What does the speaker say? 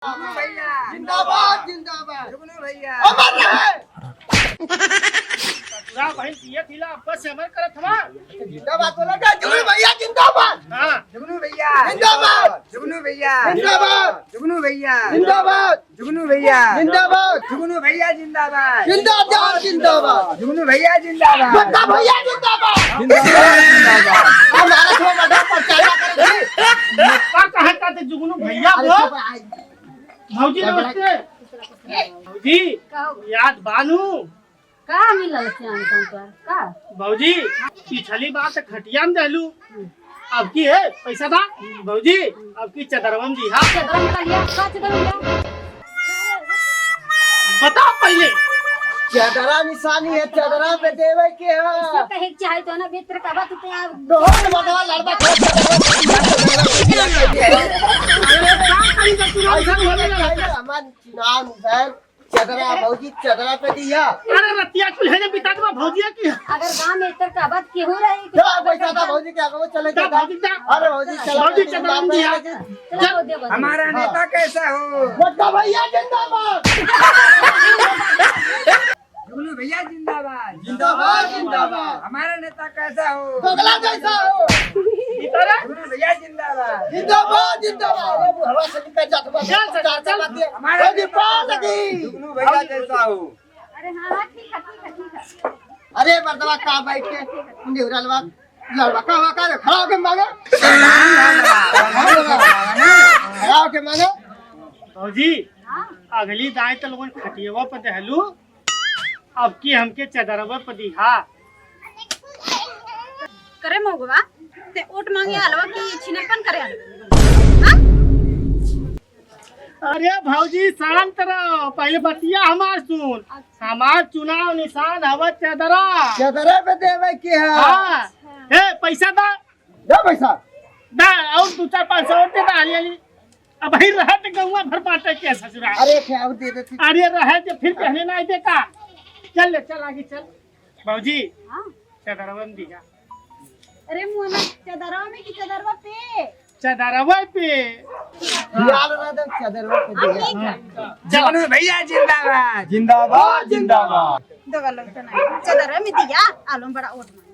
भैया जिंदाबाद जिंदाबाद जुगनू भैया अमर रहे। पूरा भाई ये थिला बस अमर करत हवा जिंदाबाद बोला क्या? जुगनू भैया जिंदाबाद। हां जुगनू भैया जिंदाबाद जुगनू भैया जिंदाबाद जुगनू भैया जिंदाबाद जुगनू भैया जिंदाबाद जुगनू भैया जिंदाबाद जिंदाबाद जिंदाबाद जुगनू भैया जिंदाबाद बंदा भैया जिंदाबाद जिंदाबाद हमारा थोड़ा बड़ा प्रचार करेंगे। का कहा का ते जुगनू भैया वो भौजी नमस्ते भौजी याद बानू का मिलल श्याम शंकर का भौजी पिछली बात खटिया में देलू अब की है पैसा था भौजी अब की चदरवम दी हां चदरा में लिया का चदरा में लिया बताओ पहले चदरा निशानी है, चदरा पे देवे के है। सब कहे के चाहे तो ना बेतर का बात तो आप दोहन बदवा लड़बा खो हमार नाम सर चदरा भौजी चदरा पे दिया। अरे रतिया कुल है बिता के भौजिया की अगर गांव में इतर का बात के हो रहा है क्या पैसा था भौजी के आगे चले जा जाता। भौजी जा अरे भौजी चला भौजी चदरा में दिया चला वो दे बस हमारा नेता कैसा हो बंदा भैया जिंदाबाद जुगनू भैया जिंदाबाद जिंदाबाद जिंदाबाद हमारा नेता कैसा हो दोगला जैसा हो इधर जुगनू भैया जिंदाबाद जिंदाबाद जिंदाबाद। अरे हवा से निकल जाता बस चार चार बातें हमारा भौजी पास की। जुगनू भैया जैसा हो अरे हां हां ठीक है अरे मर्दवा का बैठ के निहुरा लड़वा का खड़ा होके मांगे खड़ा होके मांगे। भौजी अगली दाई तो लोगन खटियवा पर दहलू अब की हमके चदरवा पर दिहा करे मोगवा ते ओट मांगे हलवा की छिनपन करे अरे भौजी शांत रहो पहले बतिया हमार सुन हमार चुनाव निशान हवा चदरा चदरा पे देवे के है। हाँ ए पैसा दा दे पैसा दा और 2-4-500 और दे दा हरियाली अब ही रहे तो गौवा भर बाटे के ससुरा अरे क्या दे देती। अरे रहे तो फिर पहले ना दे का चल ले चल आगे चल भौजी हां चदरवा में दिया अरे मुंह में चदरा में की चदरवा पे चदरवा पे यार ना दे चदरा पे दिया। जुगनू भैया जिंदाबाद जिंदाबाद जिंदाबाद। दो गलत तो नहीं चदरा में दिया आलम बड़ा ओट मांगे